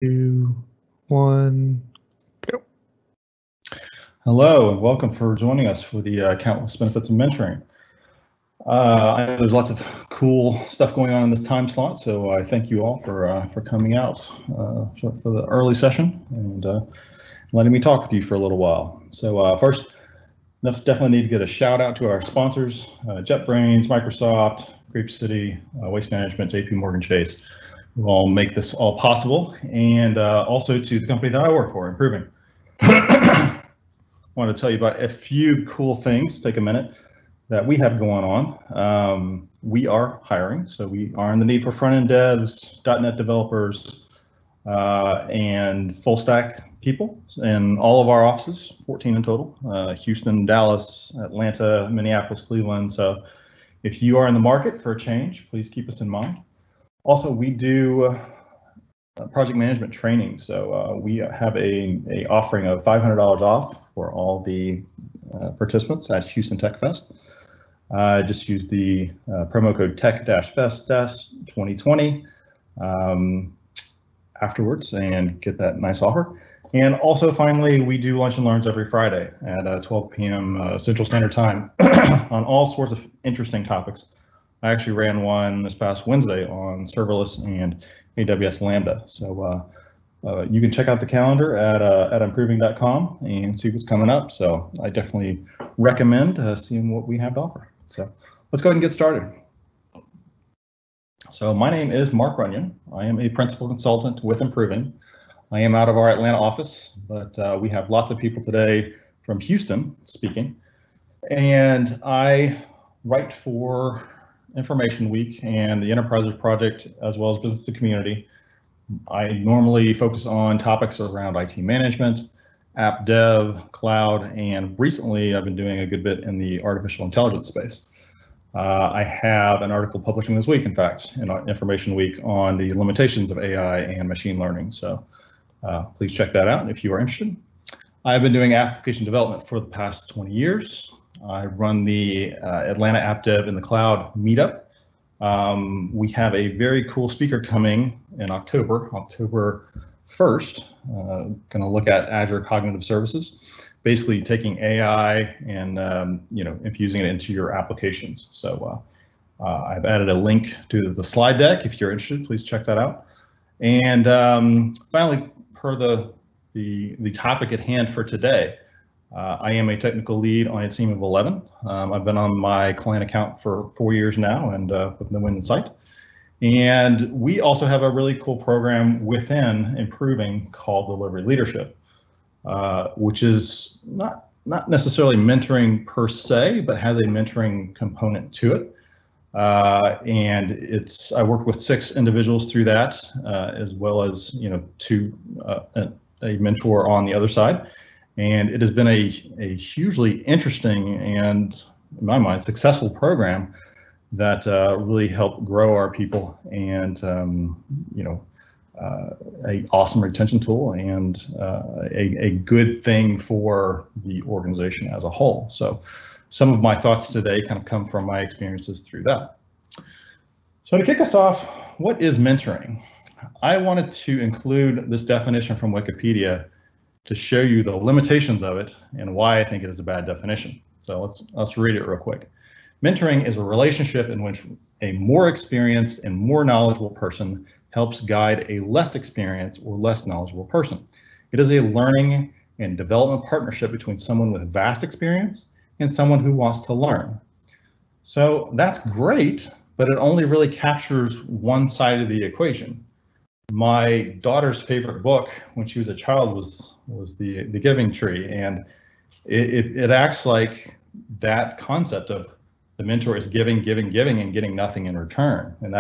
2, 1, go. Hello, and welcome for joining us for the Countless Benefits of Mentoring. I know there's lots of cool stuff going on in this time slot, so I thank you all for coming out for the early session and letting me talk with you for a little while. So first, definitely need to get a shout out to our sponsors, JetBrains, Microsoft, Grape City, Waste Management, JP Morgan Chase, who all make this all possible, and also to the company that I work for, Improving. I want to tell you about a few cool things. Take a minute that we have going on. We are hiring, so we are in the need for front-end devs, .NET developers, and full stack people in all of our offices, 14 in total, Houston, Dallas, Atlanta, Minneapolis, Cleveland. So if you are in the market for a change, please keep us in mind. Also, we do project management training. So we have a offering of $500 off for all the participants at Houston Techfest. Just use the promo code tech-fest-2020 afterwards and get that nice offer. And also, finally, we do lunch and learns every Friday at 12 p.m. Central Standard Time on all sorts of interesting topics. I actually ran one this past Wednesday on serverless and AWS Lambda. So you can check out the calendar at improving.com and see what's coming up. So I definitely recommend seeing what we have to offer. So let's go ahead and get started. So my name is Mark Runyon. I am a principal consultant with Improving. I am out of our Atlanta office, but we have lots of people today from Houston speaking. And I write for Information Week and the Enterprises Project, as well as Business to Community. I normally focus on topics around IT management, app dev, cloud, and recently I've been doing a good bit in the artificial intelligence space. I have an article publishing this week, in fact, in Information Week on the limitations of AI and machine learning. So please check that out if you are interested. I've been doing application development for the past 20 years. I run the Atlanta App Dev in the Cloud meetup. We have a very cool speaker coming in October 1st, going to look at Azure Cognitive Services, basically taking AI and infusing it into your applications. So I've added a link to the slide deck. If you're interested, please check that out. And finally, per the topic at hand for today, I am a technical lead on a team of 11. I've been on my client account for 4 years now and with no end in sight. And we also have a really cool program within Improving called Delivery Leadership, which is not necessarily mentoring per se, but has a mentoring component to it. And I worked with 6 individuals through that, as well as a mentor on the other side. And it has been a hugely interesting and, in my mind, successful program that really helped grow our people and, a awesome retention tool and a good thing for the organization as a whole. So some of my thoughts today kind of come from my experiences through that. So to kick us off, what is mentoring? I wanted to include this definition from Wikipedia to show you the limitations of it and why I think it is a bad definition. So let's read it real quick. Mentoring is a relationship in which a more experienced and more knowledgeable person helps guide a less experienced or less knowledgeable person. It is a learning and development partnership between someone with vast experience and someone who wants to learn. So that's great, but it only really captures one side of the equation. My daughter's favorite book when she was a child was the Giving Tree, and it acts like that concept of the mentor is giving and getting nothing in return, and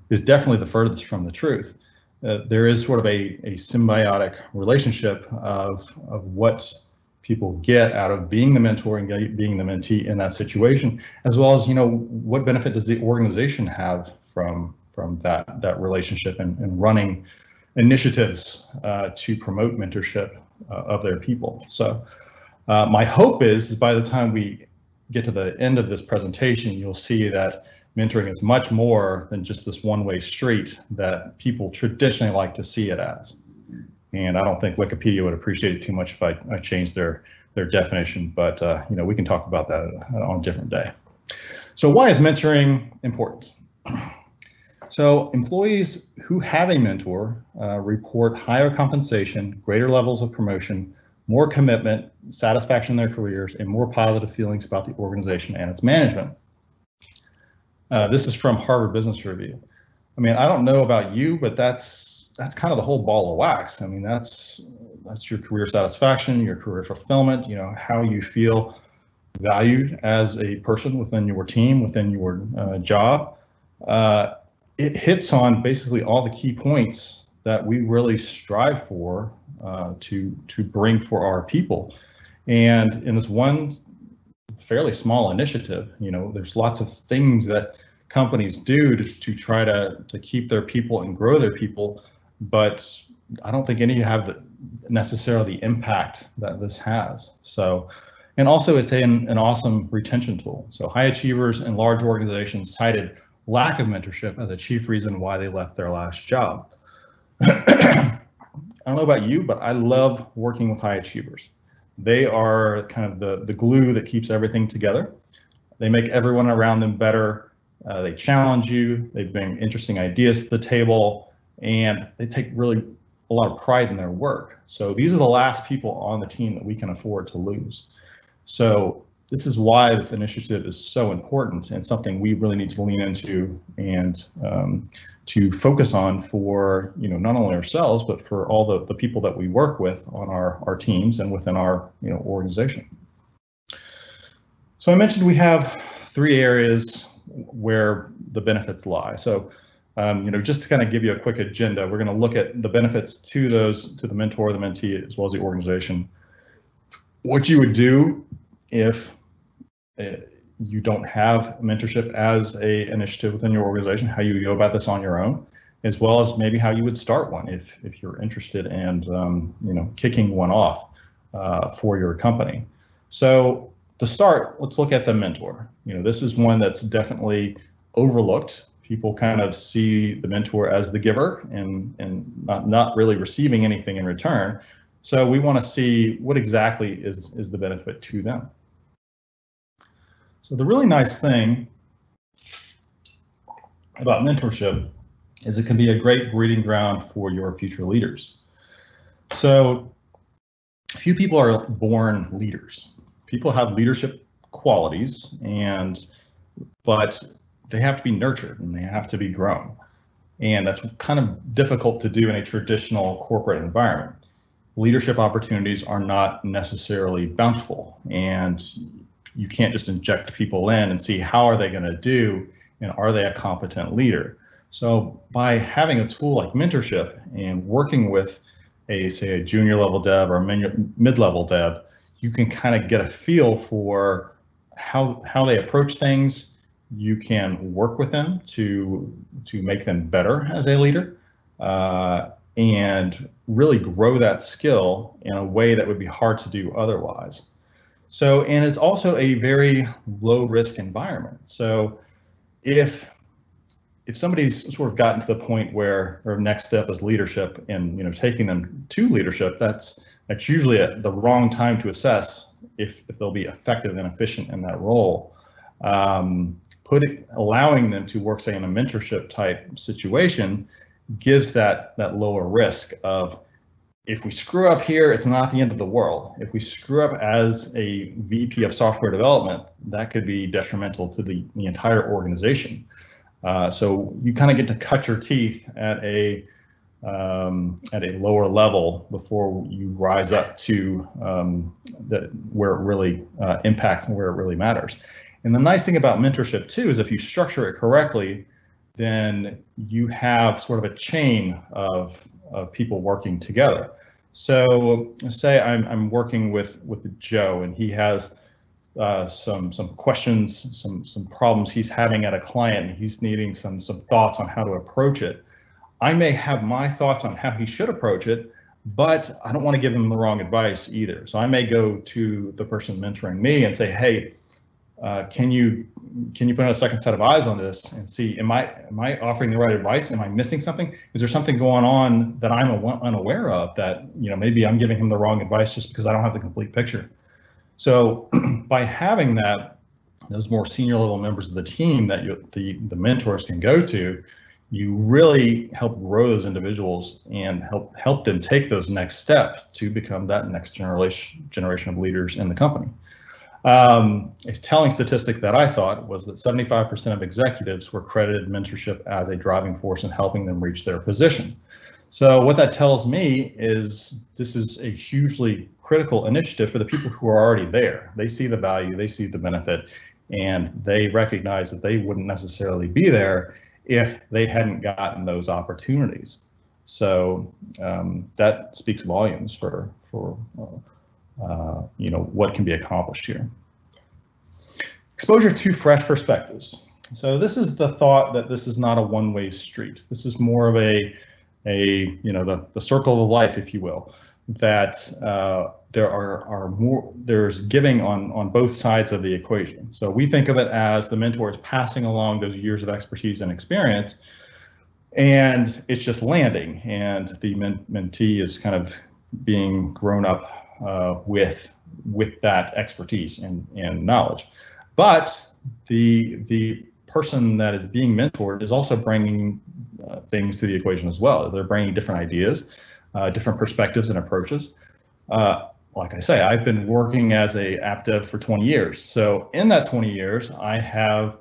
is definitely the furthest from the truth. There is sort of a symbiotic relationship of what people get out of being the mentor and being the mentee in that situation, as well as what benefit does the organization have from that relationship and running initiatives to promote mentorship of their people. So my hope is by the time we get to the end of this presentation, you'll see that mentoring is much more than just this one-way street that people traditionally like to see it as. And I don't think Wikipedia would appreciate it too much if I changed their definition, but you know, we can talk about that on a different day. So why is mentoring important? So employees who have a mentor report higher compensation, greater levels of promotion, more commitment, satisfaction in their careers, and more positive feelings about the organization and its management. This is from Harvard Business Review. I mean, I don't know about you, but that's kind of the whole ball of wax. I mean, that's your career satisfaction, your career fulfillment, you know, how you feel valued as a person within your team, within your job. It hits on basically all the key points that we really strive for to bring for our people. And in this one fairly small initiative, you know, there's lots of things that companies do to try to keep their people and grow their people, but I don't think any have necessarily the impact that this has. So, and also it's an awesome retention tool. So high achievers in large organizations cited lack of mentorship as a chief reason why they left their last job. I don't know about you, but I love working with high achievers. They are kind of the glue that keeps everything together. They make everyone around them better. They challenge you. They bring interesting ideas to the table, and they take really a lot of pride in their work. So these are the last people on the team that we can afford to lose. So this is why this initiative is so important and something we really need to lean into and to focus on for, you know, not only ourselves, but for all the people that we work with on our teams and within our, you know, organization. So I mentioned we have 3 areas where the benefits lie. So, you know, just to kind of give you a quick agenda, we're going to look at the benefits to the mentor, the mentee, as well as the organization. What you would do if you don't have mentorship as a initiative within your organization, how you go about this on your own, as well as maybe how you would start one if you're interested in you know, kicking one off for your company. So to start, let's look at the mentor. You know, this is one that's definitely overlooked. People kind of see the mentor as the giver and not really receiving anything in return. So we want to see what exactly is the benefit to them. So the really nice thing about mentorship is it can be a great breeding ground for your future leaders. So few people are born leaders. People have leadership qualities, but they have to be nurtured and they have to be grown. And that's kind of difficult to do in a traditional corporate environment. Leadership opportunities are not necessarily bountiful, and you can't just inject people in and see how are they going to do and are they a competent leader. So by having a tool like mentorship and working with say a junior level dev or mid-level dev, you can kind of get a feel for how they approach things. You can work with them to make them better as a leader and really grow that skill in a way that would be hard to do otherwise. So, and it's also a very low risk environment. So if somebody's sort of gotten to the point where their next step is leadership and, you know, taking them to leadership, that's usually at the wrong time to assess if they'll be effective and efficient in that role. Allowing them to work, say, in a mentorship type situation gives that lower risk of, if we screw up here, it's not the end of the world. If we screw up as a VP of software development, that could be detrimental to the entire organization. So you kind of get to cut your teeth at a lower level before you rise up to where it really impacts and where it really matters. And the nice thing about mentorship too is if you structure it correctly, then you have sort of a chain of people working together. So say I'm working with Joe and he has some questions, some problems he's having at a client, and he's needing some thoughts on how to approach it. I may have my thoughts on how he should approach it, but I don't want to give him the wrong advice either. So I may go to the person mentoring me and say, hey, can you put in a second set of eyes on this and see, am I offering the right advice? Am I missing something? Is there something going on that I'm unaware of that, you know, maybe I'm giving him the wrong advice just because I don't have the complete picture? So by having those more senior level members of the team that the mentors can go to, you really help grow those individuals and help them take those next steps to become that next generation of leaders in the company. A telling statistic that I thought was that 75% of executives were credited mentorship as a driving force in helping them reach their position. So what that tells me is this is a hugely critical initiative for the people who are already there. They see the value, they see the benefit, and they recognize that they wouldn't necessarily be there if they hadn't gotten those opportunities. So that speaks volumes for you know, what can be accomplished here. Exposure to fresh perspectives. So this is the thought that this is not a one-way street. This is more of a you know, the circle of life, if you will, that there's giving on both sides of the equation. So we think of it as the mentor is passing along those years of expertise and experience, and it's just landing, and the mentee is kind of being grown up with that expertise and knowledge. But the person that is being mentored is also bringing things to the equation as well. They're bringing different ideas, different perspectives and approaches. Like I say, I've been working as a app dev for 20 years. So in that 20 years, I have,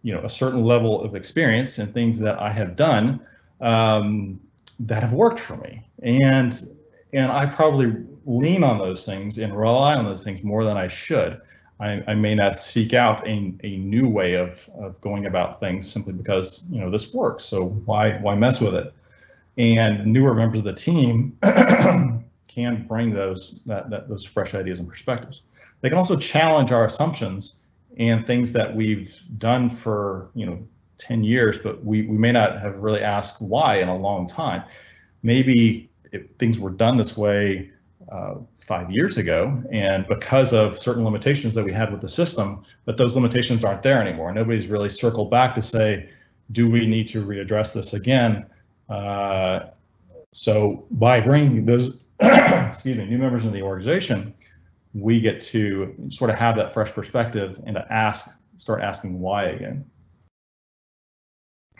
you know, a certain level of experience in things that I have done that have worked for me. And I probably lean on those things and rely on those things more than I should. I may not seek out a new way of going about things simply because, you know, this works. So why mess with it? And newer members of the team can bring those fresh ideas and perspectives. They can also challenge our assumptions and things that we've done for, you know, 10 years, but we may not have really asked why in a long time. Maybe if things were done this way 5 years ago, and because of certain limitations that we had with the system, but those limitations aren't there anymore. Nobody's really circled back to say, do we need to readdress this again? So by bringing those excuse me, new members into the organization, we get to sort of have that fresh perspective and to start asking why again.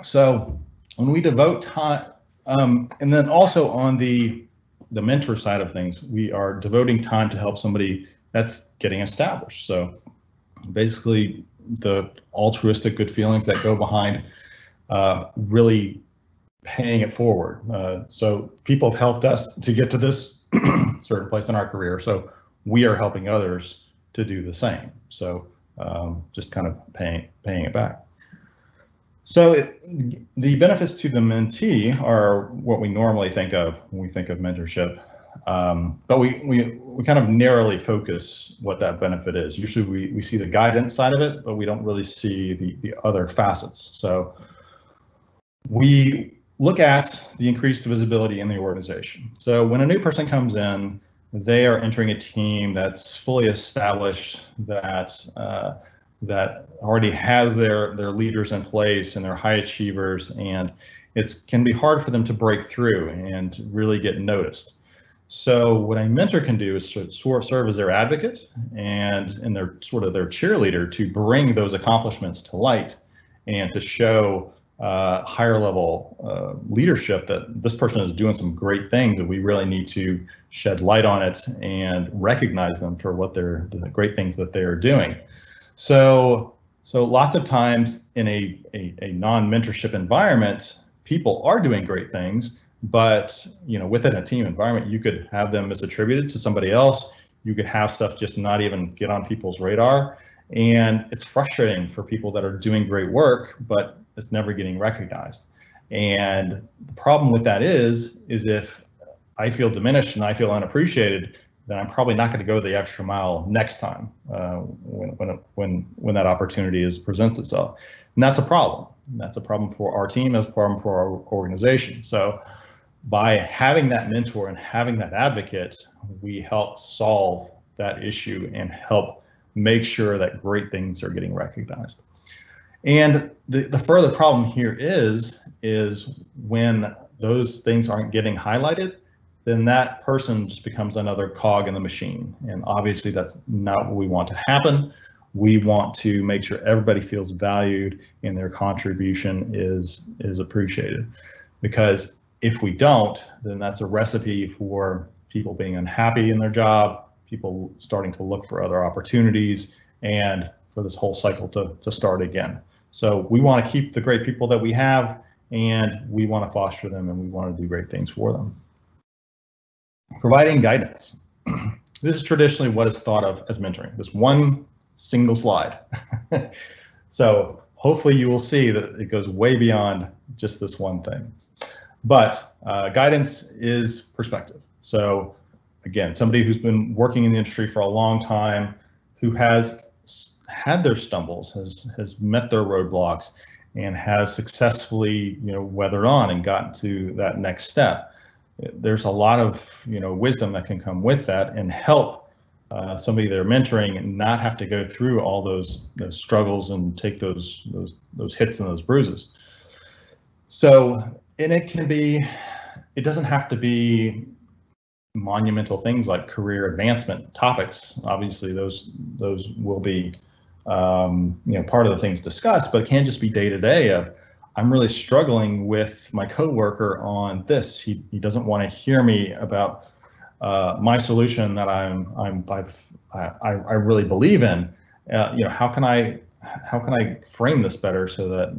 So when we devote time, and then also on the mentor side of things, we are devoting time to help somebody that's getting established. So basically the altruistic good feelings that go behind really paying it forward. So people have helped us to get to this certain place in our career. So we are helping others to do the same. So just kind of paying it back. So the benefits to the mentee are what we normally think of when we think of mentorship, but we kind of narrowly focus what that benefit is. Usually we see the guidance side of it, but we don't really see the other facets. So we look at the increased visibility in the organization. So when a new person comes in, they are entering a team that's fully established, that already has their leaders in place and their high achievers, and it can be hard for them to break through and really get noticed. So what a mentor can do is serve as their advocate and their sort of their cheerleader to bring those accomplishments to light and to show higher level leadership that this person is doing some great things, and we really need to shed light on it and recognize them for what the great things that they are doing. So lots of times in a non-mentorship environment, people are doing great things, but you know, within a team environment, you could have them misattributed to somebody else. You could have stuff just not even get on people's radar, and it's frustrating for people that are doing great work, but it's never getting recognized. And the problem with that is if I feel diminished and I feel unappreciated, then I'm probably not going to go the extra mile next time when that opportunity presents itself. And that's a problem. That's a problem for our team, that's a problem for our organization. So by having that mentor and having that advocate, we help solve that issue and help make sure that great things are getting recognized. And the further problem here is when those things aren't getting highlighted, then that person just becomes another cog in the machine. And obviously that's not what we want to happen. We want to make sure everybody feels valued and their contribution is appreciated. Because if we don't, then that's a recipe for people being unhappy in their job, people starting to look for other opportunities, and for this whole cycle to start again. So we want to keep the great people that we have, and we want to foster them, and we want to do great things for them. Providing guidance. This is traditionally what is thought of as mentoring, this one single slide. So hopefully you will see that it goes way beyond just this one thing. But guidance is perspective. So again, somebody who's been working in the industry for a long time, who has had their stumbles, has met their roadblocks, and has successfully, weathered on and gotten to that next step. There's a lot of, wisdom that can come with that and help somebody they're mentoring and not have to go through all those struggles and take those hits and those bruises. So, and it doesn't have to be monumental things like career advancement topics. Obviously, those will be part of the things discussed, but it can just be day to day of, I'm really struggling with my coworker on this. He doesn't want to hear me about my solution that I really believe in. How can I frame this better so that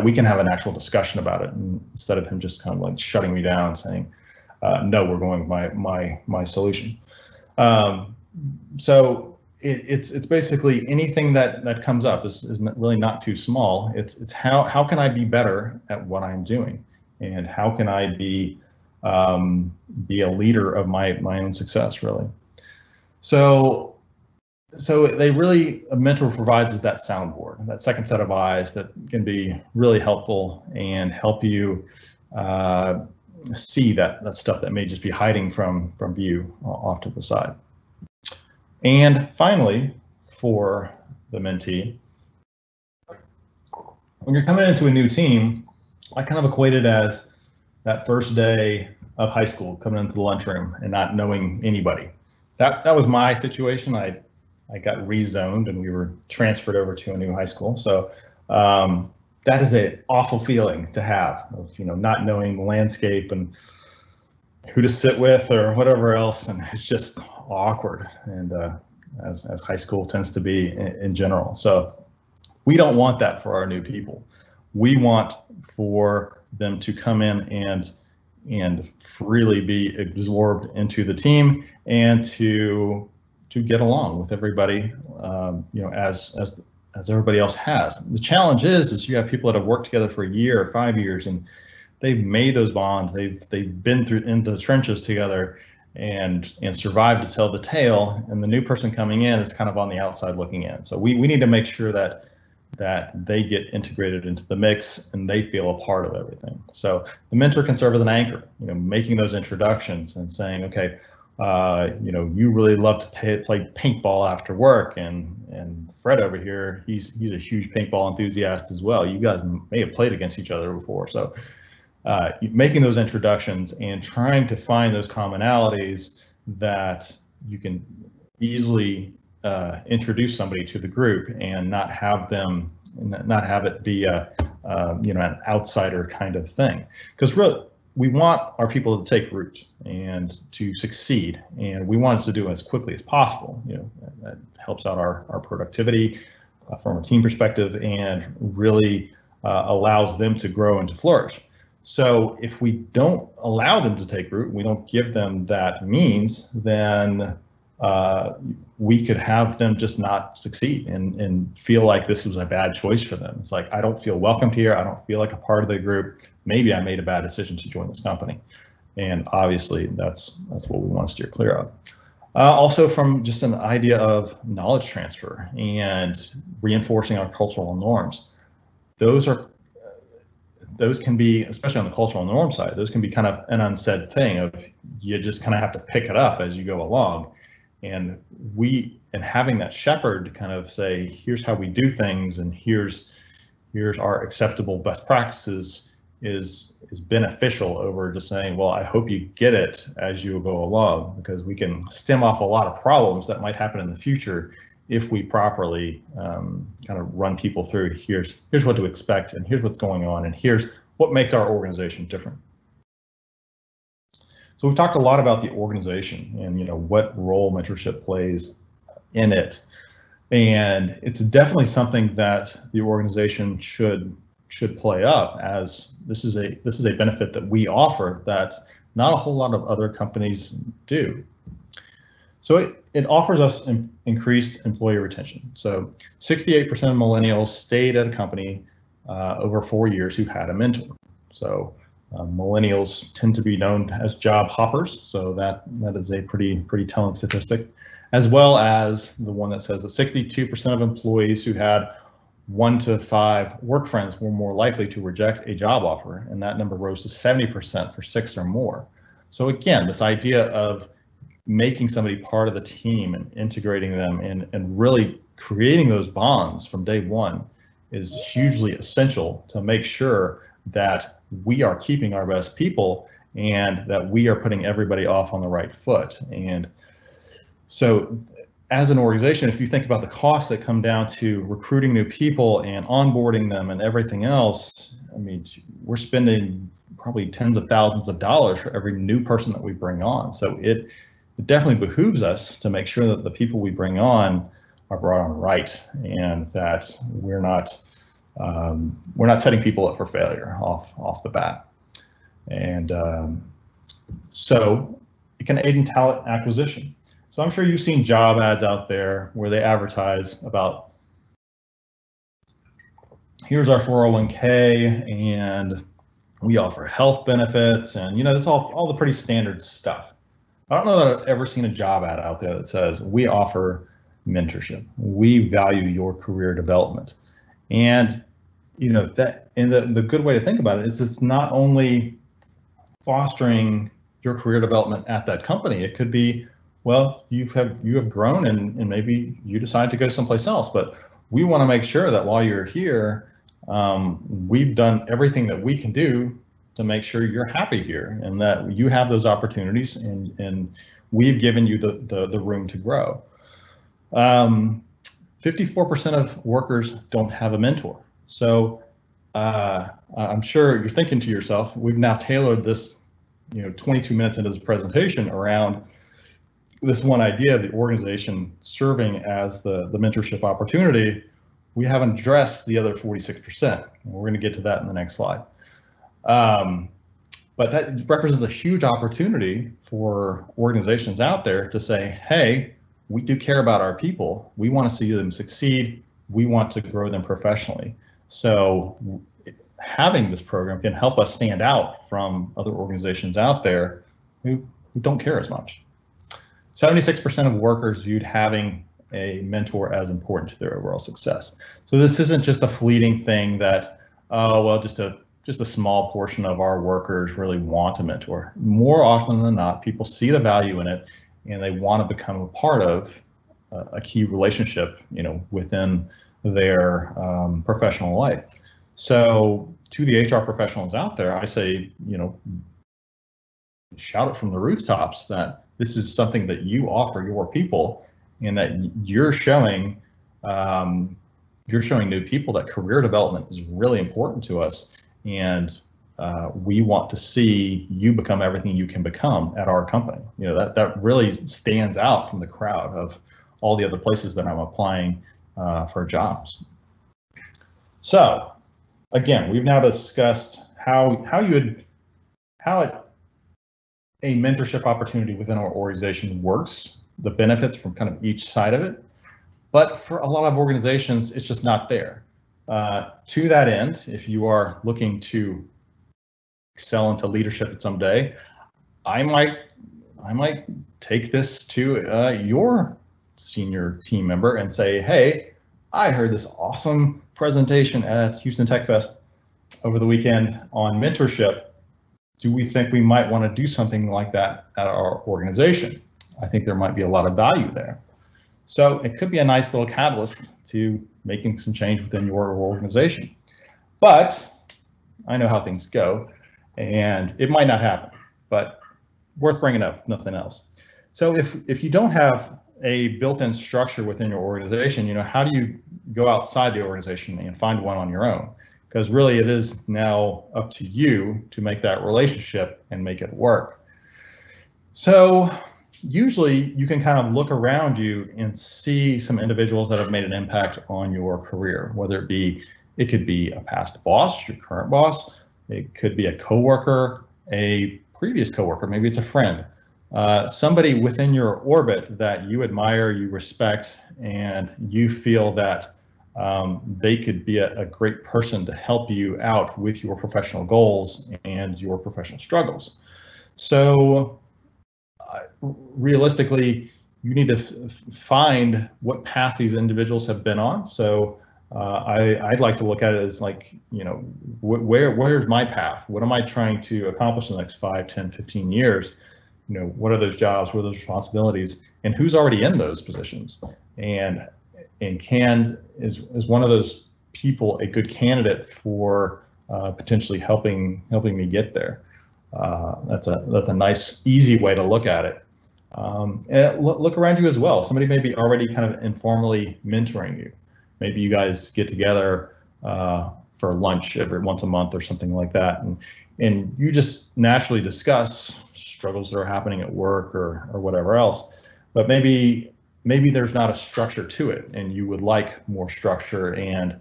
we can have an actual discussion about it, instead of him just kind of like shutting me down and saying, no, we're going with my solution. So it's basically anything that comes up is really not too small. It's how can I be better at what I'm doing, and how can I be a leader of my own success, really. So a mentor provides us that soundboard, that second set of eyes that can be really helpful and help you see that stuff that may just be hiding from view off to the side. And finally, for the mentee, when you're coming into a new team, I kind of equate it as that first day of high school, coming into the lunchroom and not knowing anybody. That was my situation. I got rezoned and we were transferred over to a new high school. So that is an awful feeling to have, of, not knowing the landscape and who to sit with or whatever else, and it's just awkward, and as high school tends to be in general. So we don't want that for our new people. We want for them to come in and freely be absorbed into the team, and to get along with everybody, as everybody else has. The challenge is you have people that have worked together for a year or 5 years, and they've made those bonds. They've been through into the trenches together and survived to tell the tale. And the new person coming in is kind of on the outside looking in. So we need to make sure that they get integrated into the mix and they feel a part of everything. So the mentor can serve as an anchor, making those introductions and saying, okay, you really love to play paintball after work, and Fred over here, he's a huge paintball enthusiast as well. You guys may have played against each other before. So making those introductions and trying to find those commonalities that you can easily introduce somebody to the group and not have it be an outsider kind of thing. Because really, we want our people to take root and to succeed, and we want to do it as quickly as possible. That helps out our productivity from a team perspective, and really allows them to grow and to flourish. So if we don't allow them to take root, we don't give them that means, then we could have them just not succeed and feel like this was a bad choice for them. It's like, I don't feel welcomed here. I don't feel like a part of the group. Maybe I made a bad decision to join this company. And obviously that's what we want to steer clear of. Also, from just an idea of knowledge transfer and reinforcing our cultural norms. Those can be, especially on the cultural norm side, those can be kind of an unsaid thing of, you just kind of have to pick it up as you go along. and having that shepherd to kind of say, here's how we do things, and here's our acceptable best practices is beneficial over just saying, well, I hope you get it as you go along, because we can stem off a lot of problems that might happen in the future if we properly kind of run people through, here's what to expect, and here's what's going on, and here's what makes our organization different. So we've talked a lot about the organization and what role mentorship plays in it, and it's definitely something that the organization should play up, as this is a benefit that we offer that not a whole lot of other companies do. So it offers us increased employee retention. So 68% of millennials stayed at a company over 4 years who had a mentor. So millennials tend to be known as job hoppers. So that is a pretty telling statistic, as well as the one that says that 62% of employees who had 1 to 5 work friends were more likely to reject a job offer, and that number rose to 70% for 6 or more. So again, this idea of making somebody part of the team and integrating them and really creating those bonds from day one is hugely essential to make sure that we are keeping our best people and that we are putting everybody off on the right foot. And so as an organization, if you think about the costs that come down to recruiting new people and onboarding them and everything else, I mean, we're spending probably tens of thousands of dollars for every new person that we bring on. So it definitely behooves us to make sure that the people we bring on are brought on right, and that we're not setting people up for failure off the bat. And so it can aid in talent acquisition. So I'm sure you've seen job ads out there where they advertise about, here's our 401k and we offer health benefits, and that's all the pretty standard stuff. I don't know that I've ever seen a job ad out there that says we offer mentorship, we value your career development. And the good way to think about it is it's not only fostering your career development at that company. It could be, well, you have grown and maybe you decide to go someplace else, but we want to make sure that while you're here, we've done everything that we can do to make sure you're happy here and that you have those opportunities, and we've given you the room to grow. 54% of workers don't have a mentor. So I'm sure you're thinking to yourself, we've now tailored this 22 minutes into this presentation around this one idea of the organization serving as the mentorship opportunity. We haven't addressed the other 46%. We're going to get to that in the next slide. But that represents a huge opportunity for organizations out there to say, hey, we do care about our people. We want to see them succeed. We want to grow them professionally. So having this program can help us stand out from other organizations out there who don't care as much. 76% of workers viewed having a mentor as important to their overall success. So this isn't just a fleeting thing that, well, just a small portion of our workers really want a mentor. More often than not, people see the value in it and they want to become a part of a key relationship, within their professional life. So to the HR professionals out there, I say, shout it from the rooftops that this is something that you offer your people, and that you're showing new people that career development is really important to us, and we want to see you become everything you can become at our company. That really stands out from the crowd of all the other places that I'm applying for jobs. So again, we've now discussed how a mentorship opportunity within our organization works, the benefits from kind of each side of it. But for a lot of organizations, it's just not there. To that end, if you are looking to excel into leadership someday, I might take this to your senior team member and say, hey, I heard this awesome presentation at Houston Techfest over the weekend on mentorship. Do we think we might want to do something like that at our organization? I think there might be a lot of value there. So it could be a nice little catalyst to making some change within your organization. But I know how things go, and it might not happen, but worth bringing up, nothing else. So if you don't have a built-in structure within your organization, you know, how do you go outside the organization and find one on your own? Because really it is now up to you to make that relationship and make it work. So usually you can kind of look around you and see some individuals that have made an impact on your career, whether it could be a past boss, your current boss, it could be a coworker, a previous coworker, maybe it's a friend, somebody within your orbit that you admire, you respect, and you feel that they could be a great person to help you out with your professional goals and your professional struggles. So realistically, you need to find what path these individuals have been on. So I'd like to look at it as like, you know, where's my path? What am I trying to accomplish in the next 5, 10, 15 years? You know, what are those jobs? What are those responsibilities? And who's already in those positions? And is one of those people a good candidate for potentially helping me get there? That's a nice, easy way to look at it. And look around you as well. Somebody may be already kind of informally mentoring you. Maybe you guys get together for lunch every once a month or something like that, and you just naturally discuss struggles that are happening at work or whatever else. But maybe there's not a structure to it, and you would like more structure and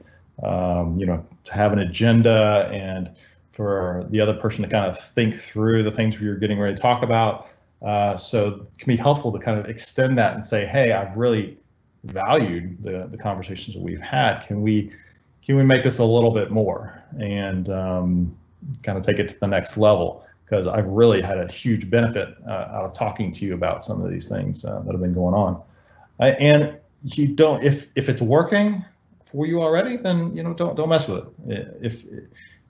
you know, to have an agenda and for the other person to kind of think through the things you're getting ready to talk about. So it can be helpful to kind of extend that and say, hey, I've really valued the conversations that we've had. Can we make this a little bit more and kind of take it to the next level? Because I've really had a huge benefit out of talking to you about some of these things that have been going on. And you don't, if it's working for you already, then you know, don't mess with it. If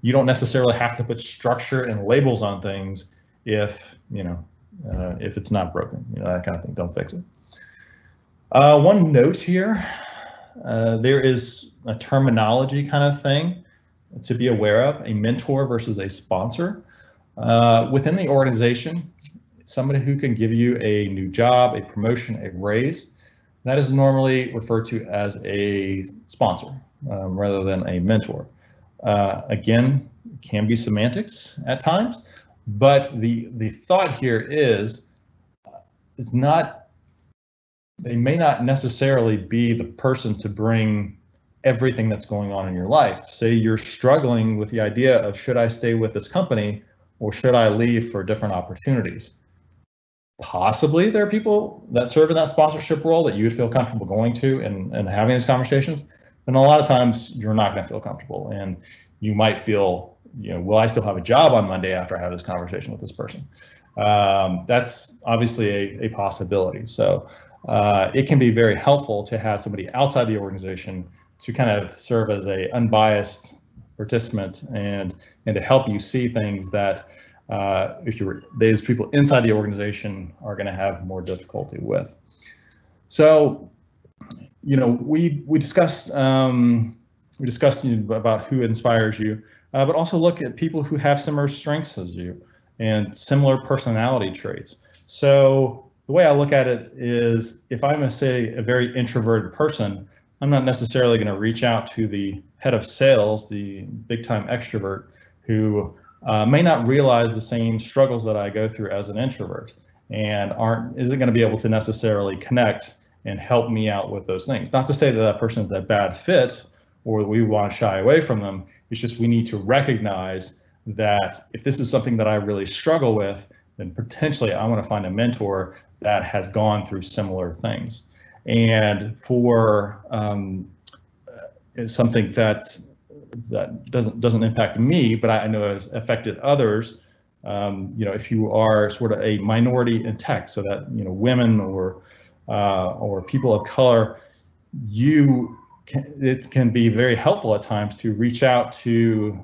you don't necessarily have to put structure and labels on things, if you know, if it's not broken, you know, that kind of thing. Don't fix it. One note here, there is a terminology kind of thing to be aware of, a mentor versus a sponsor. Within the organization, somebody who can give you a new job, a promotion, a raise, that is normally referred to as a sponsor rather than a mentor. Again, it can be semantics at times, but the thought here is it's not, they may not necessarily be the person to bring everything that's going on in your life. Say you're struggling with the idea of, should I stay with this company or should I leave for different opportunities? Possibly there are people that serve in that sponsorship role that you would feel comfortable going to and having these conversations. And a lot of times you're not going to feel comfortable, and you might feel, you know, will I still have a job on Monday after I have this conversation with this person? That's obviously a possibility. So it can be very helpful to have somebody outside the organization to kind of serve as a unbiased participant and to help you see things that those people inside the organization are going to have more difficulty with. So, you know, we discussed about who inspires you, but also look at people who have similar strengths as you and similar personality traits. So the way I look at it is, if I'm say a very introverted person, I'm not necessarily going to reach out to the head of sales, the big time extrovert, who may not realize the same struggles that I go through as an introvert and isn't going to be able to necessarily connect and help me out with those things. Not to say that that person is a bad fit or we want to shy away from them. It's just we need to recognize that if this is something that I really struggle with, then potentially I want to find a mentor that has gone through similar things. And for something that doesn't impact me, but I know has affected others. You know, if you are sort of a minority in tech, so that, you know, women or people of color, it can be very helpful at times to reach out to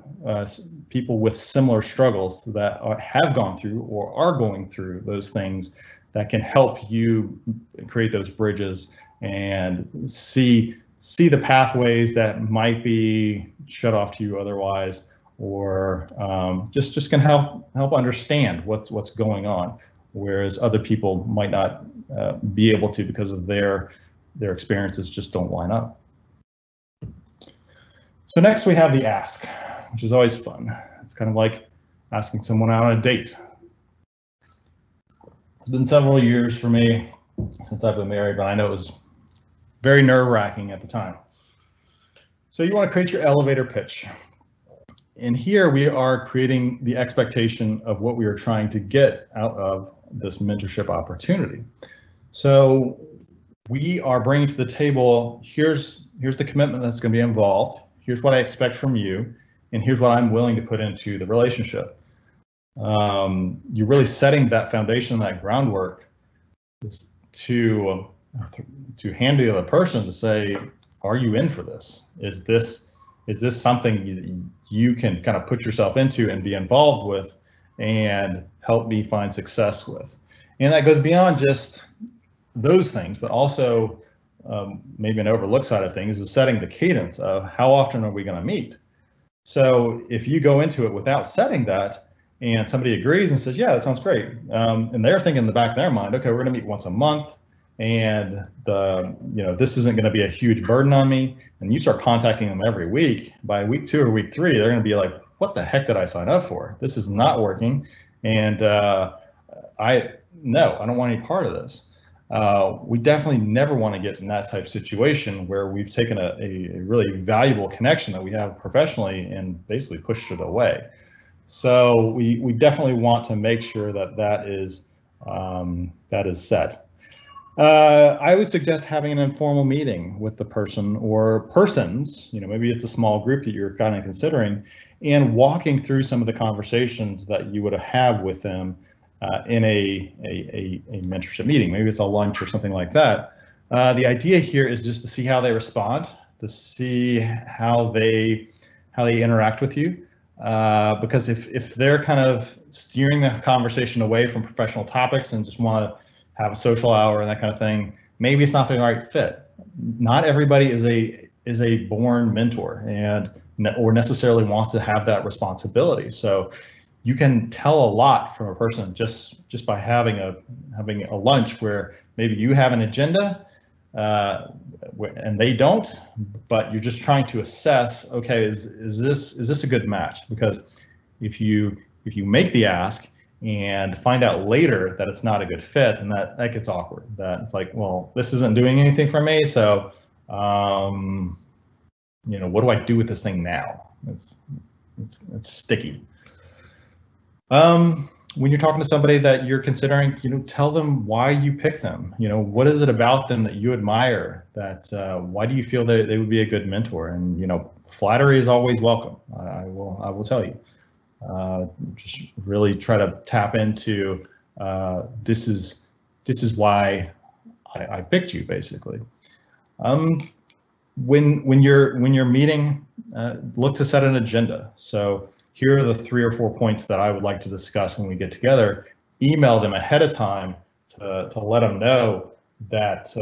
people with similar struggles that have gone through or are going through those things that can help you create those bridges and see the pathways that might be shut off to you otherwise, or just can help understand what's going on, whereas other people might not be able to because of their experiences just don't line up. So next we have the ask, which is always fun. It's kind of like asking someone out on a date. It's been several years for me since I've been married, but I know it was very nerve-wracking at the time. So you want to create your elevator pitch. And here we are creating the expectation of what we are trying to get out of this mentorship opportunity. So we are bringing to the table, here's the commitment that's going to be involved. Here's what I expect from you, and here's what I'm willing to put into the relationship. You're really setting that foundation, that groundwork to hand to the other person to say, are you in for this? Is this something you can kind of put yourself into and be involved with and help me find success with? And that goes beyond just those things, but also maybe an overlooked side of things is setting the cadence of how often are we going to meet. So if you go into it without setting that and somebody agrees and says, yeah, that sounds great, and they're thinking in the back of their mind, okay, we're going to meet once a month, and this isn't going to be a huge burden on me, and you start contacting them every week, by week 2 or week 3, they're going to be like, what the heck did I sign up for? This is not working, and I don't want any part of this. We definitely never want to get in that type of situation where we've taken a really valuable connection that we have professionally and basically pushed it away. So we definitely want to make sure that is set. I would suggest having an informal meeting with the person or persons, maybe it's a small group that you're kind of considering, and walking through some of the conversations that you would have with them in a mentorship meeting. Maybe it's a lunch or something like that. The idea here is just to see how they respond, to see how they interact with you. Because if they're kind of steering the conversation away from professional topics and just want to have a social hour and that kind of thing, maybe it's not the right fit. Not everybody is a born mentor or necessarily wants to have that responsibility. So you can tell a lot from a person just by having a lunch where maybe you have an agenda and they don't, but you're just trying to assess, okay, is this a good match? Because if you make the ask and find out later that it's not a good fit, and that gets awkward. That it's like, well, this isn't doing anything for me, so what do I do with this thing now? It's sticky. When you're talking to somebody that you're considering, tell them why you pick them. What is it about them that you admire? That why do you feel that they would be a good mentor? And flattery is always welcome. I will tell you. Just really try to tap into this is why I picked you, basically. When you're meeting, look to set an agenda. So here are the 3 or 4 points that I would like to discuss when we get together. Email them ahead of time to let them know that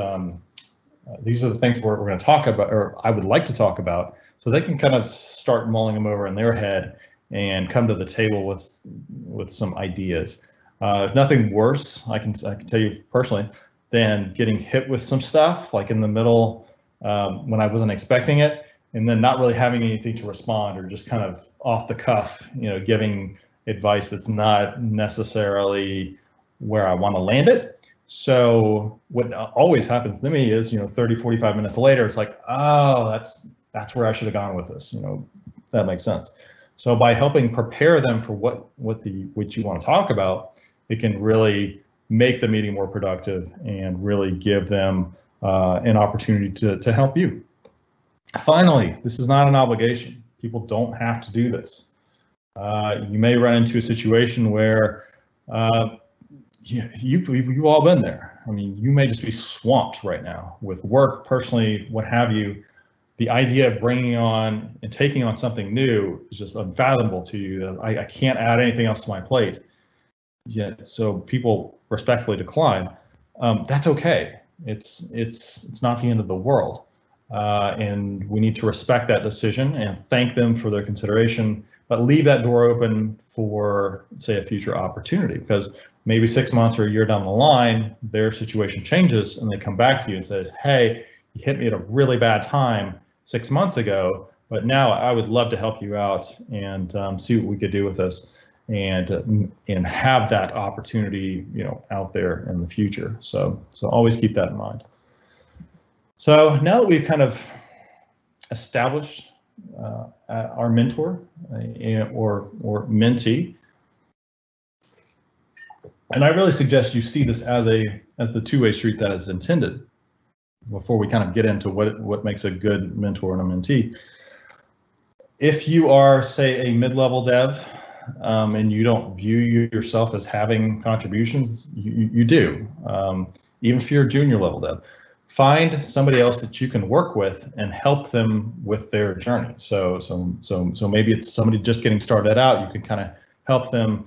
these are the things we're going to talk about, or I would like to talk about, so they can kind of start mulling them over in their head and come to the table with some ideas. Nothing worse, I can tell you personally, than getting hit with some stuff like in the middle when I wasn't expecting it, and then not really having anything to respond, or just kind of off the cuff, giving advice that's not necessarily where I want to land it. So what always happens to me is, 30, 45 minutes later, it's like, oh, that's where I should have gone with this. That makes sense. So by helping prepare them for what you want to talk about, it can really make the meeting more productive and really give them an opportunity to help you. Finally, this is not an obligation. People don't have to do this. You may run into a situation where you've all been there. I mean, you may just be swamped right now with work, personally, what have you. The idea of bringing on and taking on something new is just unfathomable to you. I can't add anything else to my plate. yeah, so people respectfully decline, that's okay. It's not the end of the world, and we need to respect that decision and thank them for their consideration, but leave that door open for, say, a future opportunity, because maybe 6 months or a year down the line, their situation changes and they come back to you and says, hey, you hit me at a really bad time 6 months ago, but now I would love to help you out and see what we could do with this, and have that opportunity, out there in the future. So always keep that in mind. So now that we've kind of established our mentor or mentee, and I really suggest you see this as the two-way street that is intended before we kind of get into what makes a good mentor and a mentee. If you are, say, a mid-level dev, and you don't view yourself as having contributions, you do. Even if you're a junior level dev, find somebody else that you can work with and help them with their journey. So maybe it's somebody just getting started out. You can kind of help them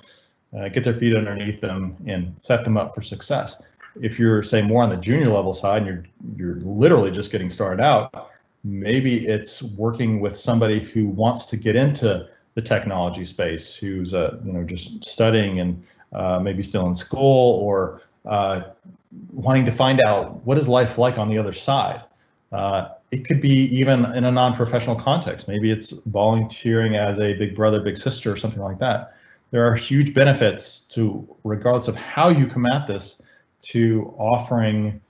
get their feet underneath them and set them up for success. If you're, say, more on the junior level side and you're literally just getting started out, maybe it's working with somebody who wants to get into the technology space, who's just studying and maybe still in school, or wanting to find out what is life like on the other side. It could be even in a non-professional context. Maybe it's volunteering as a big brother, big sister, or something like that. There are huge benefits to, regardless of how you come at this, to offering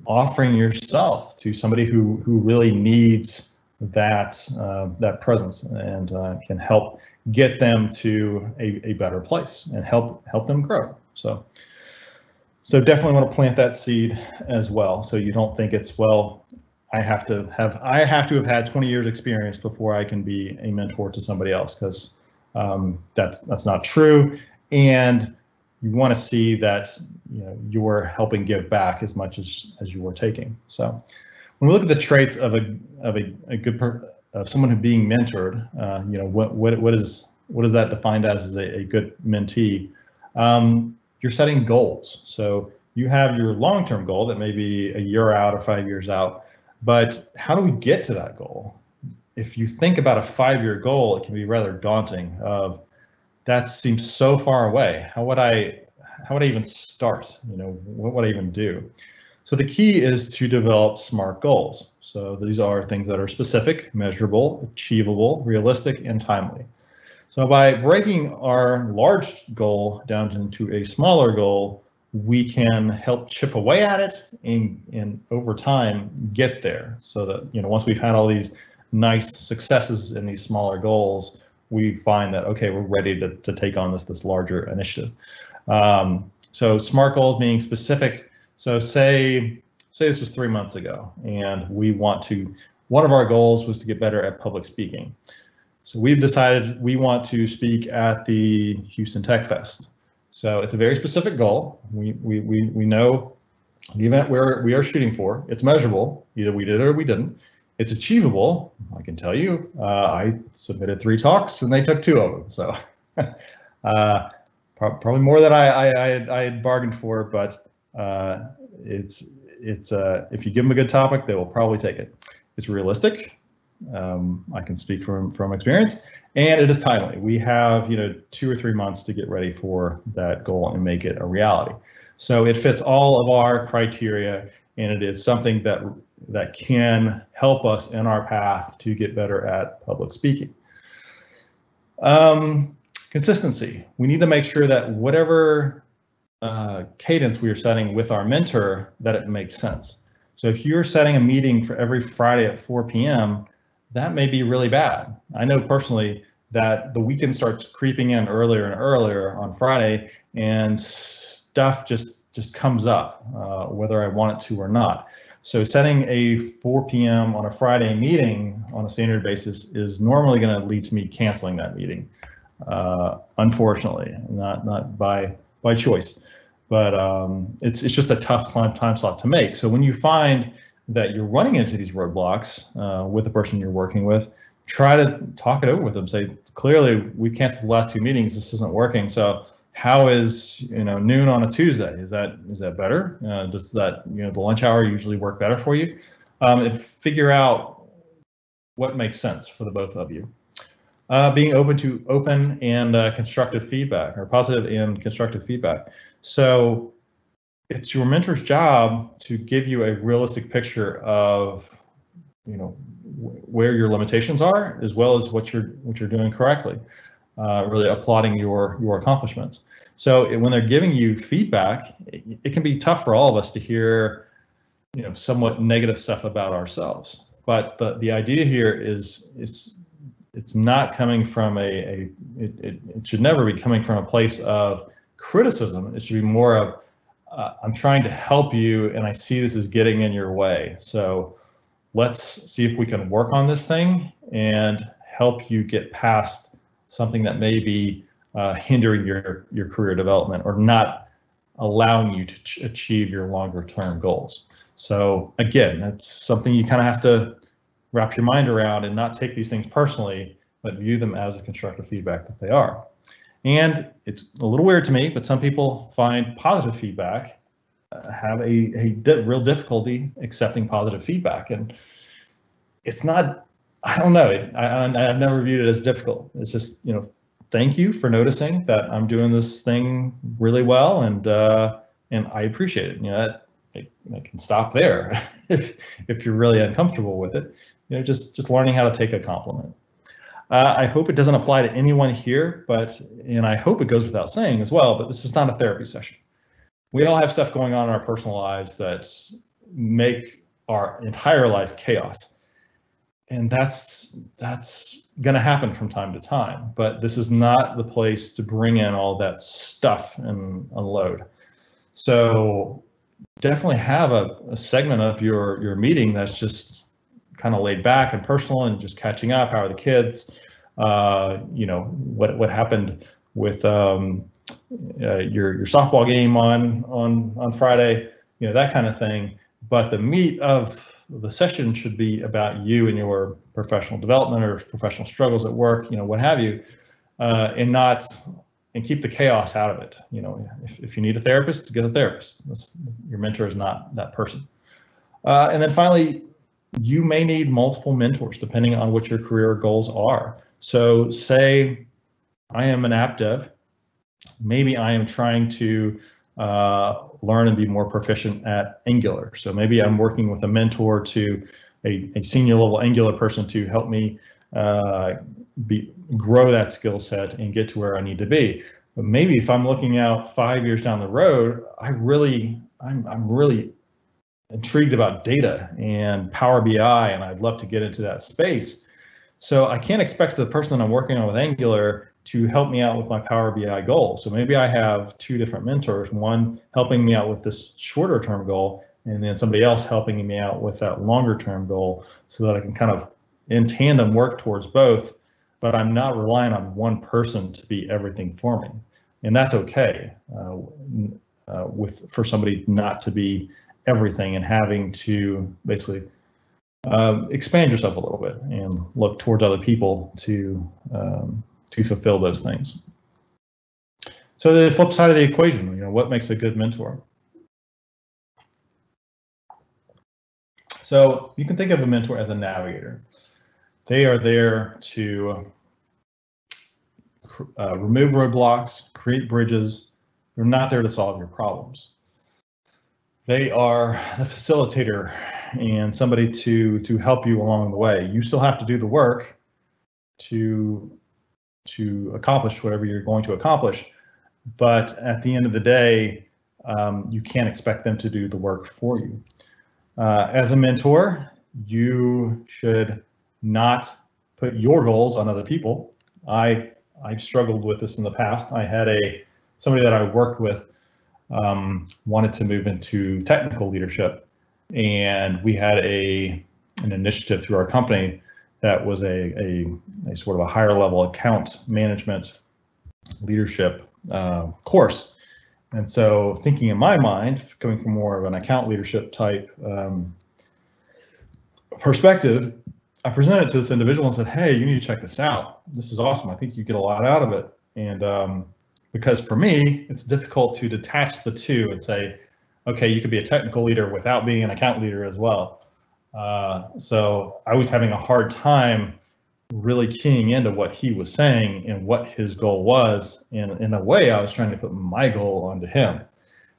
yourself to somebody who really needs that presence, and can help get them to a better place and help them grow. So definitely want to plant that seed as well. So you don't think it's, well, I have to have had 20 years experience before I can be a mentor to somebody else, because that's not true. And you want to see that you're helping give back as much as you are taking. So when we look at the traits of someone who's being mentored, what is that defined as a good mentee? You're setting goals. So you have your long-term goal that may be a year out or 5 years out, but how do we get to that goal? If you think about a 5-year goal, it can be rather daunting. That seems so far away. How would I even start? What would I even do? So the key is to develop SMART goals. So these are things that are specific, measurable, achievable, realistic, and timely. So by breaking our large goal down into a smaller goal, we can help chip away at it and over time get there. So that once we've had all these nice successes in these smaller goals, we find that, okay, we're ready to take on this larger initiative. So SMART goals being specific. So say this was 3 months ago, and one of our goals was to get better at public speaking. So we've decided we want to speak at the Houston Techfest. So it's a very specific goal. We know the event we are shooting for. It's measurable. Either we did it or we didn't. It's achievable. I can tell you, I submitted 3 talks and they took 2 of them. So probably more than I had bargained for, but it's if you give them a good topic, they will probably take it. It's realistic. I can speak from experience, and it is timely. We have 2 or 3 months to get ready for that goal and make it a reality. So it fits all of our criteria, and it is something that can help us in our path to get better at public speaking. Consistency. We need to make sure that whatever cadence we are setting with our mentor, that it makes sense. So if you're setting a meeting for every Friday at 4 p.m., that may be really bad. I know personally that the weekend starts creeping in earlier and earlier on Friday, and stuff just comes up, whether I want it to or not. So setting a 4 p.m. on a Friday meeting on a standard basis is normally going to lead to me canceling that meeting. Unfortunately, not by choice, but it's just a tough time slot to make. So when you find that you're running into these roadblocks with the person you're working with, try to talk it over with them. Say, clearly we canceled the last 2 meetings. This isn't working. So how is, noon on a Tuesday? Is that better? Does that, the lunch hour usually work better for you? And figure out what makes sense for the both of you. Being open to and constructive feedback, or positive and constructive feedback. So it's your mentor's job to give you a realistic picture of, where your limitations are, as well as what you're doing correctly. Really applauding your accomplishments. So when they're giving you feedback, it can be tough for all of us to hear, somewhat negative stuff about ourselves. But the idea here is it's not coming from it should never be coming from a place of criticism. It should be more of I'm trying to help you, and I see this is getting in your way. So let's see if we can work on this thing and help you get past something that may be hindering your career development or not allowing you to achieve your longer term goals. So again, that's something you kind of have to wrap your mind around and not take these things personally, but view them as a constructive feedback that they are. And it's a little weird to me, but some people find positive feedback have a real difficulty accepting positive feedback. And it's not, I don't know, I've never viewed it as difficult. It's just, thank you for noticing that I'm doing this thing really well, and I appreciate it. That can stop there if you're really uncomfortable with it. Just learning how to take a compliment. I hope it doesn't apply to anyone here, and I hope it goes without saying as well, but this is not a therapy session. We all have stuff going on in our personal lives that make our entire life chaos. And that's going to happen from time to time, but this is not the place to bring in all that stuff and unload. So definitely have a segment of your meeting that's just kind of laid back and personal and just catching up. How are the kids? What happened with your softball game on Friday? That kind of thing. But the meat of the session should be about you and your professional development or professional struggles at work, what have you, and keep the chaos out of it. If you need a therapist, get a therapist. Your mentor is not that person. And then finally, you may need multiple mentors depending on what your career goals are. So say I am an app dev. Maybe I am trying to learn and be more proficient at Angular. So maybe I'm working with a mentor to a senior level Angular person to help me grow that skill set and get to where I need to be. But maybe if I'm looking out 5 years down the road, I'm really intrigued about data and Power BI, and I'd love to get into that space. So I can't expect the person that I'm working on with Angular to help me out with my Power BI goal. So maybe I have 2 different mentors, one helping me out with this shorter term goal, and then somebody else helping me out with that longer term goal, so that I can kind of in tandem work towards both, but I'm not relying on one person to be everything for me. And that's okay for somebody not to be everything and having to basically expand yourself a little bit and look towards other people to fulfill those things. So the flip side of the equation, what makes a good mentor? So you can think of a mentor as a navigator. They are there to remove roadblocks, create bridges. They're not there to solve your problems. They are the facilitator and somebody to help you along the way. You still have to do the work to accomplish whatever you're going to accomplish, but at the end of the day, you can't expect them to do the work for you. As a mentor, you should not put your goals on other people. I've struggled with this in the past. I had somebody that I worked with wanted to move into technical leadership, and we had an initiative through our company that was a sort of a higher level account management leadership course. And so thinking in my mind, coming from more of an account leadership type perspective, I presented it to this individual and said, hey, you need to check this out. This is awesome. I think you get a lot out of it. And because for me, it's difficult to detach the two and say, okay, you could be a technical leader without being an account leader as well. So I was having a hard time really keying into what he was saying and what his goal was. And in a way, I was trying to put my goal onto him.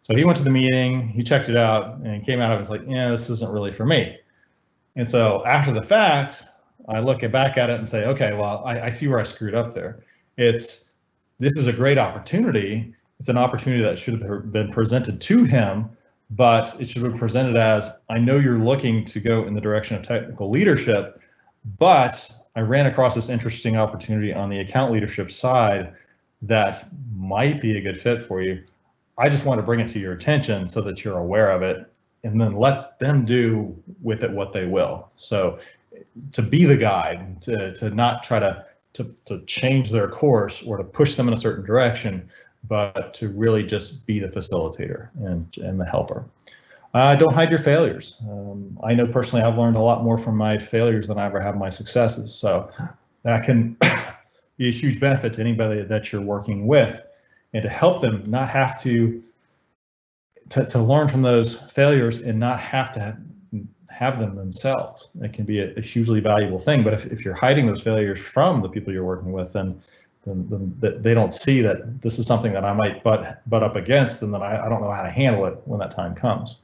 So he went to the meeting, he checked it out, and came out and was like, yeah, this isn't really for me. And so after the fact, I look back at it and say, okay, well, I see where I screwed up there. This is a great opportunity. It's an opportunity that should have been presented to him, but it should have been presented as, I know you're looking to go in the direction of technical leadership, but I ran across this interesting opportunity on the account leadership side that might be a good fit for you. I just want to bring it to your attention so that you're aware of it, and then let them do with it what they will. So to be the guide, to not try to change their course or to push them in a certain direction, but to really just be the facilitator and the helper. Don't hide your failures. I know personally I've learned a lot more from my failures than I ever have my successes. So that can be a huge benefit to anybody that you're working with, and to help them not have to learn from those failures and not have to have them themselves. It can be a hugely valuable thing. But if you're hiding those failures from the people you're working with, then they don't see that this is something that I might butt up against, and then I don't know how to handle it when that time comes.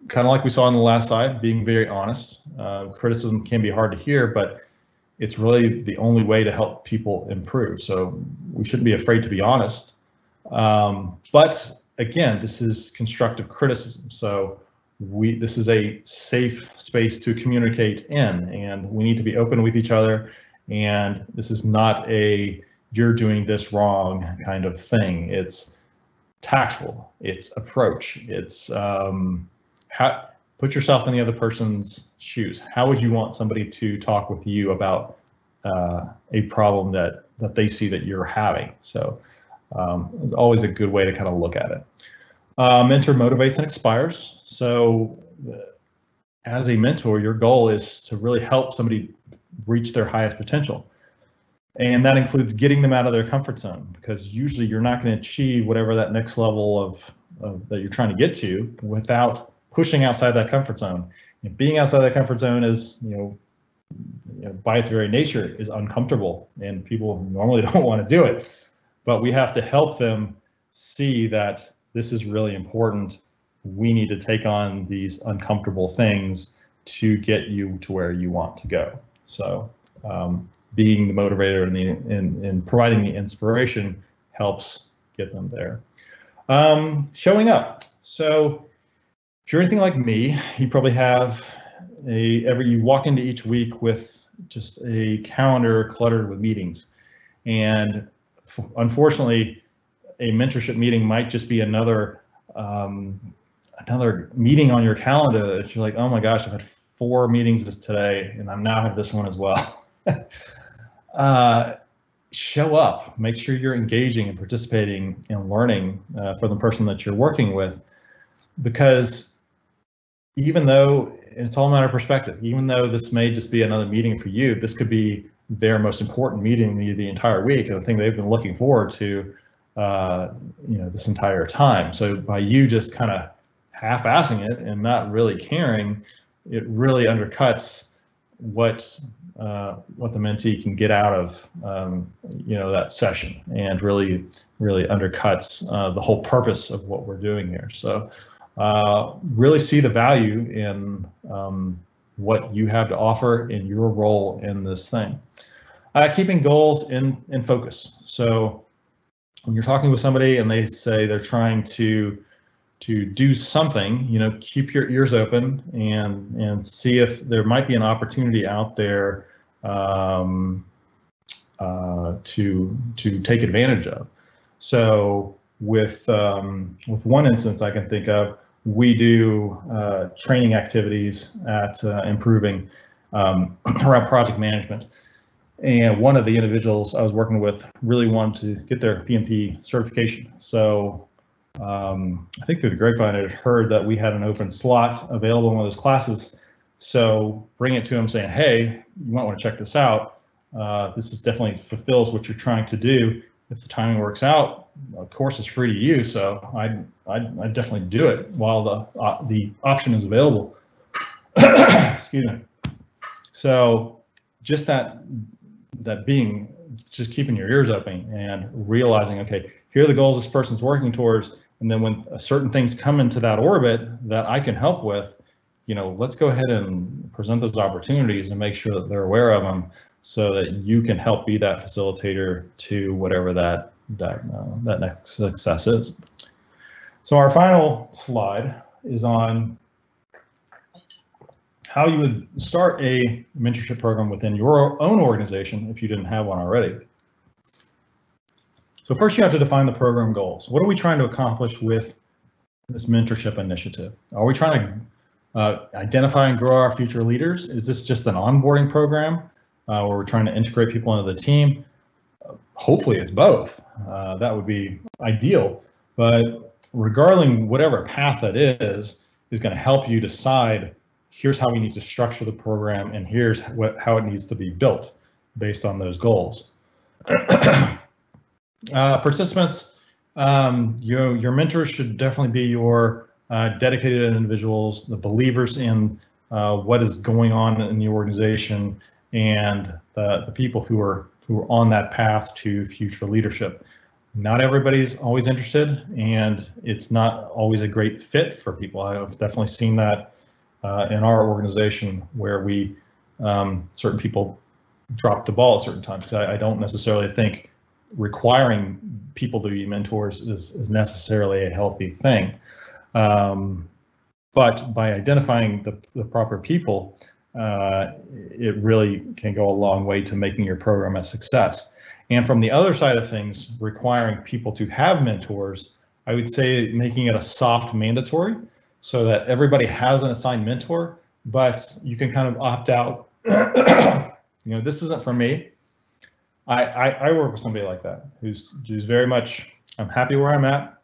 Kind of like we saw on the last slide, being very honest. Criticism can be hard to hear, but it's really the only way to help people improve. So we shouldn't be afraid to be honest. But again, this is constructive criticism. So this is a safe space to communicate in, and we need to be open with each other. And this is not a you're doing this wrong kind of thing. It's tactful. It's approach. It's put yourself in the other person's shoes. How would you want somebody to talk with you about a problem that they see that you're having? So it's always a good way to kind of look at it. Mentor motivates and inspires. So as a mentor, your goal is to really help somebody reach their highest potential. And that includes getting them out of their comfort zone, because usually you're not going to achieve whatever that next level of that you're trying to get to without pushing outside that comfort zone. And being outside that comfort zone is, by its very nature, is uncomfortable, and people normally don't want to do it. But we have to help them see that this is really important. We need to take on these uncomfortable things to get you to where you want to go. So being the motivator and providing the inspiration helps get them there. Showing up. So if you're anything like me, you probably have you walk into each week with just a calendar cluttered with meetings. And unfortunately, a mentorship meeting might just be another meeting on your calendar that you're like, oh my gosh, I've had 4 meetings today, and I now have this one as well. Show up, make sure you're engaging and participating and learning for the person that you're working with, because even though it's all a matter of perspective, even though this may just be another meeting for you, this could be their most important meeting the entire week, and the thing they've been looking forward to this entire time. So by you just kind of half-assing it and not really caring, it really undercuts what the mentee can get out of that session, and really undercuts the whole purpose of what we're doing here. So really see the value in what you have to offer in your role in this thing. Keeping goals in focus. So when you're talking with somebody and they say they're trying to do something, keep your ears open and see if there might be an opportunity out there to take advantage of. So with one instance I can think of, we do training activities at improving around project management. And one of the individuals I was working with really wanted to get their PMP certification. So I think through the grapevine I had heard that we had an open slot available in one of those classes. So bring it to them saying, hey, you might want to check this out. This is definitely fulfills what you're trying to do. If the timing works out, of course, it's free to you. So I definitely do it while the option is available. Excuse me. So just that being, just keeping your ears open and realizing, okay, here are the goals this person's working towards, and then when certain things come into that orbit that I can help with, let's go ahead and present those opportunities and make sure that they're aware of them, so that you can help be that facilitator to whatever that next success is. So our final slide is on how you would start a mentorship program within your own organization if you didn't have one already. So first you have to define the program goals. What are we trying to accomplish with this mentorship initiative? Are we trying to identify and grow our future leaders? Is this just an onboarding program where we're trying to integrate people into the team? Hopefully it's both. That would be ideal. But regardless, whatever path that is going to help you decide, here's how we need to structure the program, and here's how it needs to be built based on those goals. Participants, your mentors should definitely be your dedicated individuals, the believers in what is going on in the organization, and the people who are on that path to future leadership. Not everybody's always interested, and it's not always a great fit for people. I've definitely seen that in our organization, where we certain people drop the ball at certain times. I don't necessarily think requiring people to be mentors is necessarily a healthy thing, but by identifying the proper people, it really can go a long way to making your program a success. And from the other side of things, requiring people to have mentors, I would say making it a soft mandatory, so that everybody has an assigned mentor, but you can kind of opt out. This isn't for me. I work with somebody like that who's very much, I'm happy where I'm at.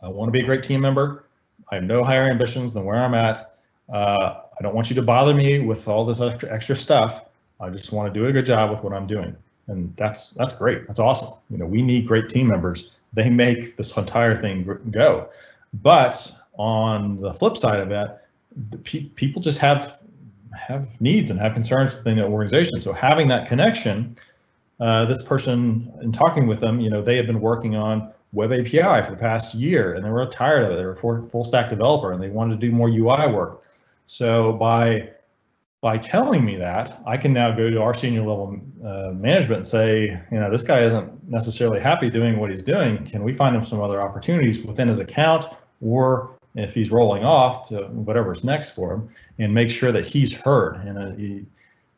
I want to be a great team member. I have no higher ambitions than where I'm at. I don't want you to bother me with all this extra stuff. I just want to do a good job with what I'm doing. And that's great. That's awesome. We need great team members. They make this entire thing go. But on the flip side of that, people just have needs and have concerns within the organization. So having that connection, this person, in talking with them, they had been working on Web API for the past year, and they were tired of it. They were a full stack developer, and they wanted to do more UI work. So by telling me that, I can now go to our senior level management and say, this guy isn't necessarily happy doing what he's doing. Can we find him some other opportunities within his account, or if he's rolling off to whatever's next for him, and make sure that he's heard, and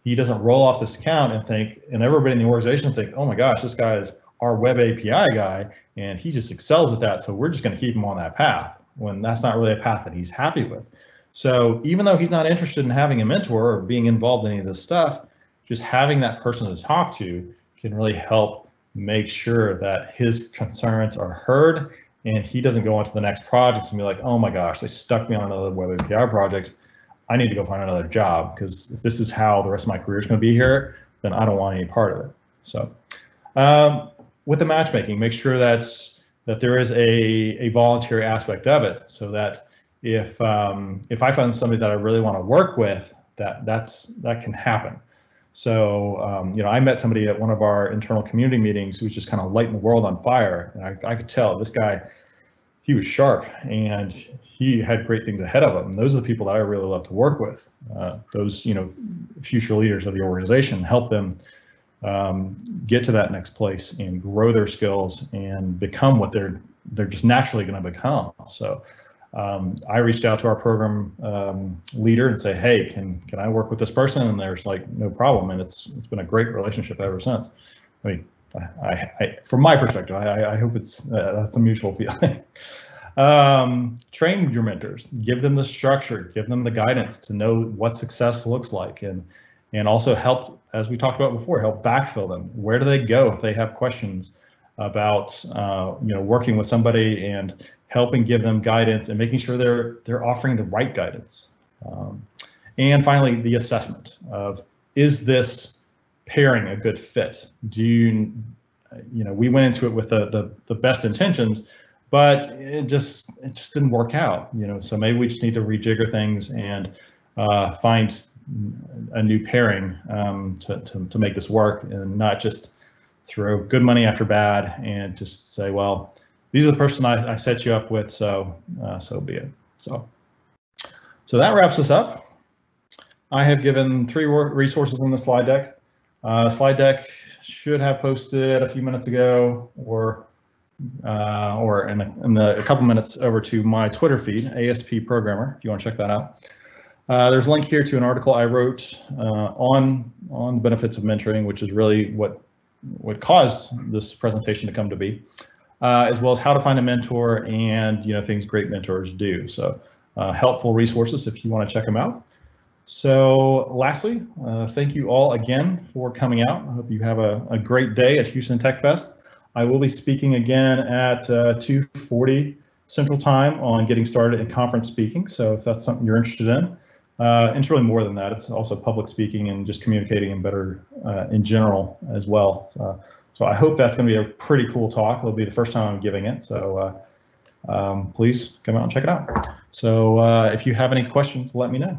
he doesn't roll off this account and everybody in the organization think, oh my gosh, this guy is our Web API guy, and he just excels at that, so we're just going to keep him on that path, when that's not really a path that he's happy with. So even though he's not interested in having a mentor or being involved in any of this stuff, just having that person to talk to can really help make sure that his concerns are heard, and he doesn't go on to the next project and be like, oh my gosh, they stuck me on another Web API project. I need to go find another job, because if this is how the rest of my career is going to be here, then I don't want any part of it. So with the matchmaking, make sure that there is a voluntary aspect of it, so that if I find somebody that I really want to work with, that can happen. So I met somebody at one of our internal community meetings who was just kind of lighting the world on fire, and I could tell this guy, he was sharp and he had great things ahead of him. And those are the people that I really love to work with. Those future leaders of the organization, help them get to that next place and grow their skills and become what they're just naturally going to become. So I reached out to our program leader and say, hey, can I work with this person? And there's like, no problem. And it's been a great relationship ever since. I mean, from my perspective, I hope that's a mutual feeling. Train your mentors, give them the structure, give them the guidance to know what success looks like, and also help, as we talked about before, help backfill them. Where do they go if they have questions about working with somebody, and helping give them guidance and making sure they're offering the right guidance. And finally, the assessment of, is this pairing a good fit? Do you, we went into it with the best intentions, but it just didn't work out, so maybe we just need to rejigger things and find a new pairing to make this work, and not just throw good money after bad and just say, well, these are the person I set you up with, so be it. So that wraps us up. I have given 3 resources in the slide deck. Slide deck should have posted a few minutes ago, or in a couple minutes over to my Twitter feed, ASP Programmer, if you want to check that out. There's a link here to an article I wrote on the benefits of mentoring, which is really what caused this presentation to come to be, as well as how to find a mentor and things great mentors do. So helpful resources if you want to check them out. So lastly, thank you all again for coming out. I hope you have a great day at Houston Techfest. I will be speaking again at 2:40 Central Time on getting started in conference speaking. So if that's something you're interested in, and it's really more than that. It's also public speaking and just communicating in better in general as well. So I hope that's going to be a pretty cool talk. It'll be the first time I'm giving it. So please come out and check it out. So if you have any questions, let me know.